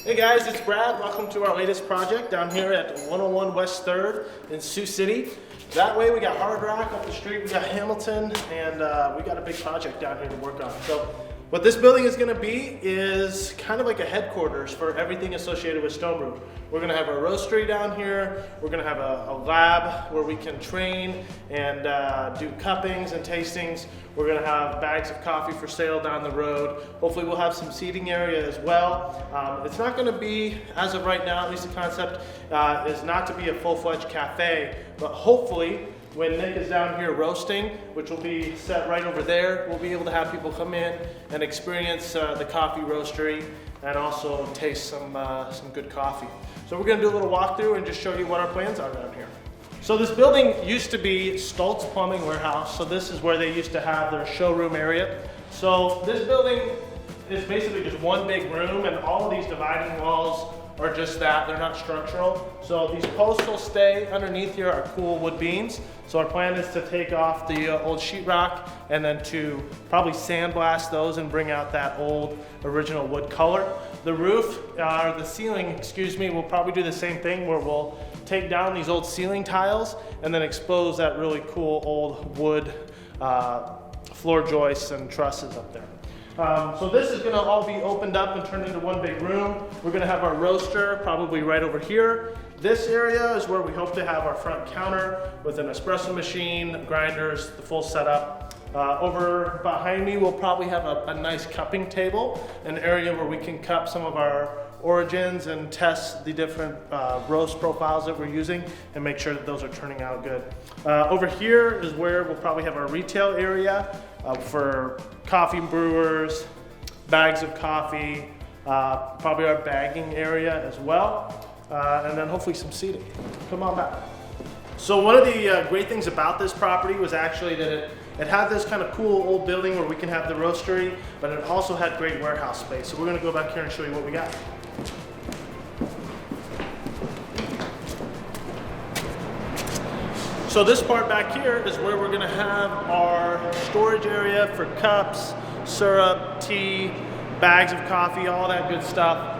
Hey guys, it's Brad. Welcome to our latest project down here at 101 West 3rd in Sioux City. That way we got Hard Rock up the street, we got Hamilton, and we got a big project down here to work on. So what this building is going to be is kind of like a headquarters for everything associated with Stone Brew. We're going to have a roastery down here. We're going to have a lab where we can train and do cuppings and tastings. We're going to have bags of coffee for sale down the road. Hopefully we'll have some seating area as well. It's not going to be, as of right now, at least the concept is not to be a full-fledged cafe, but hopefully when Nick is down here roasting, which will be set right over there, we'll be able to have people come in and experience the coffee roastery and also taste some good coffee. So we're going to do a little walkthrough and just show you what our plans are down here. So this building used to be Stoltz Plumbing Warehouse. So this is where they used to have their showroom area. So this building is basically just one big room, and all of these dividing walls are just that, they're not structural. So these posts will stay underneath here are cool wood beams. So our plan is to take off the old sheetrock and then to probably sandblast those and bring out that old original wood color. The roof, the ceiling, excuse me, we'll probably do the same thing where we'll take down these old ceiling tiles and then expose that really cool old wood floor joists and trusses up there. So this is going to all be opened up and turned into one big room. We're going to have our roaster probably right over here. This area is where we hope to have our front counter with an espresso machine, grinders, the full setup. Over behind me we'll probably have a nice cupping table, an area where we can cup some of our origins and test the different roast profiles that we're using and make sure that those are turning out good. Over here is where we'll probably have our retail area for coffee brewers, bags of coffee, probably our bagging area as well, and then hopefully some seating. Come on back. So one of the great things about this property was actually that it had this kind of cool old building where we can have the roastery, but it also had great warehouse space. So we're going to go back here and show you what we got. So this part back here is where we're going to have our storage area for cups, syrup, tea, bags of coffee, all that good stuff.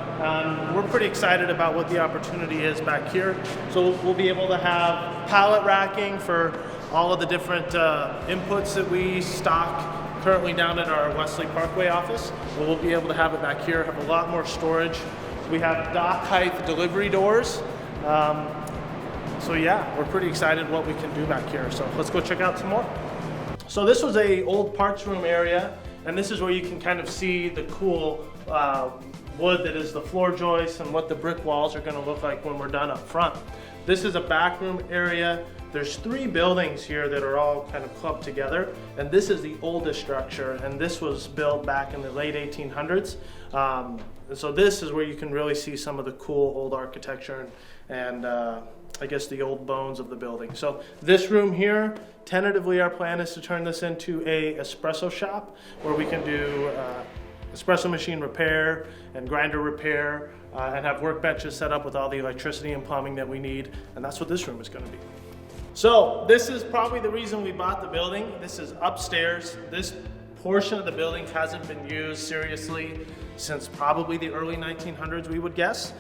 We're pretty excited about what the opportunity is back here. So we'll be able to have pallet racking for all of the different inputs that we stock currently down at our Wesley Parkway office. We'll be able to have it back here, have a lot more storage. We have dock height delivery doors. So yeah, we're pretty excited what we can do back here. So let's go check out some more. So this was a old parts room area, and this is where you can kind of see the cool wood that is the floor joists and what the brick walls are going to look like when we're done up front. This is a back room area. There's 3 buildings here that are all kind of clumped together, and this is the oldest structure, and this was built back in the late 1800s. And so this is where you can really see some of the cool old architecture and I guess the old bones of the building. So this room here, tentatively our plan is to turn this into a espresso shop where we can do espresso machine repair and grinder repair and have workbenches set up with all the electricity and plumbing that we need, and that's what this room is going to be. So this is probably the reason we bought the building. This is upstairs. This portion of the building hasn't been used seriously since probably the early 1900s, we would guess.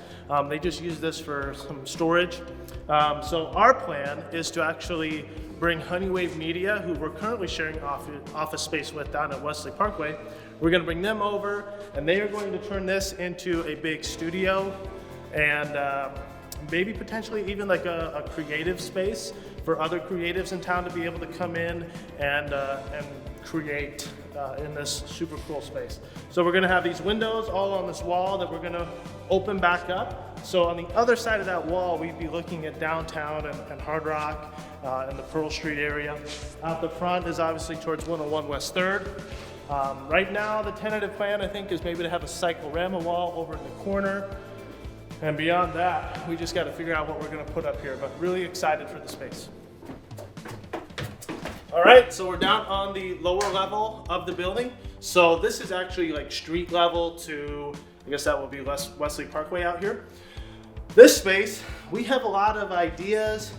They just use this for some storage. So our plan is to actually bring Honeywave Media, who we're currently sharing office space with down at Wesley Parkway. We're going to bring them over, and they are going to turn this into a big studio and maybe potentially even like a creative space for other creatives in town to be able to come in and create in this super cool space. So we're going to have these windows all on this wall that we're going to open back up. So on the other side of that wall, we'd be looking at downtown and Hard Rock and the Pearl Street area. Out the front is obviously towards 101 West 3rd. Right now, the tentative plan, I think, is maybe to have a cyclorama wall over in the corner. And beyond that, we just got to figure out what we're going to put up here, but really excited for the space. All right, so we're down on the lower level of the building. So this is actually like street level to, I guess that would be Wesley Parkway out here. This space, we have a lot of ideas.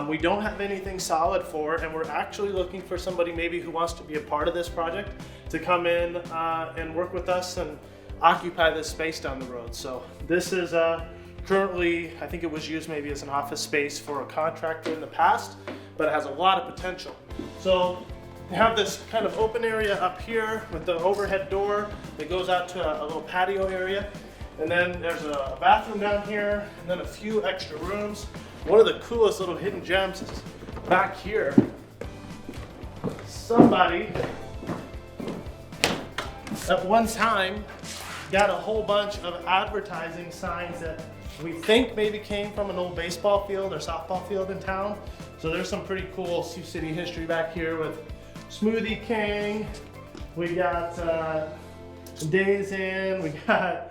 We don't have anything solid for, and we're actually looking for somebody maybe who wants to be a part of this project to come in and work with us and occupy this space down the road. So this is currently, I think it was used maybe as an office space for a contractor in the past, but it has a lot of potential. So you have this kind of open area up here with the overhead door that goes out to a little patio area. And then there's a bathroom down here, and then a few extra rooms. One of the coolest little hidden gems is back here. Somebody at one time got a whole bunch of advertising signs that we think maybe came from an old baseball field or softball field in town. So there's some pretty cool Sioux City history back here with Smoothie King. We got Days Inn. We got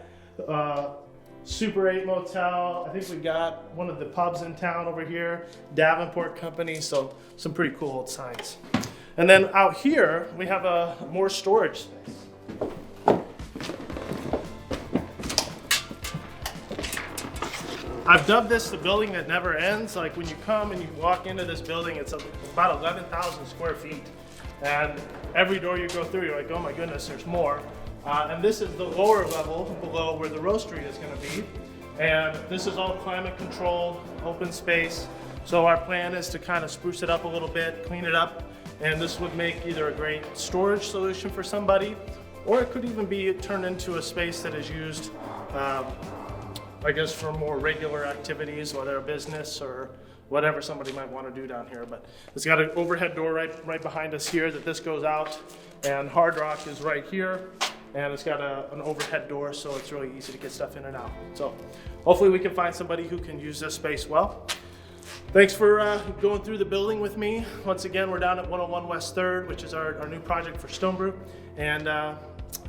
Super 8 Motel. I think we got one of the pubs in town over here, Davenport Company. So some pretty cool old signs. And then out here we have a more storage space. I've dubbed this the building that never ends. Like when you come and you walk into this building, it's about 11,000 square feet. And every door you go through, you're like, oh my goodness, there's more. And this is the lower level below where the roastery is going to be. And this is all climate controlled, open space. So our plan is to kind of spruce it up a little bit, clean it up. And this would make either a great storage solution for somebody, or it could even be turned into a space that is used, I guess, for more regular activities, whether a business or whatever somebody might want to do down here. But it's got an overhead door right behind us here that this goes out, and Hard Rock is right here. And it's got an overhead door, so it's really easy to get stuff in and out. So hopefully we can find somebody who can use this space well. Thanks for going through the building with me. Once again, we're down at 101 West 3rd, which is our new project for Stone Brew. And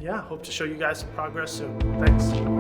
yeah, hope to show you guys some progress soon. Thanks.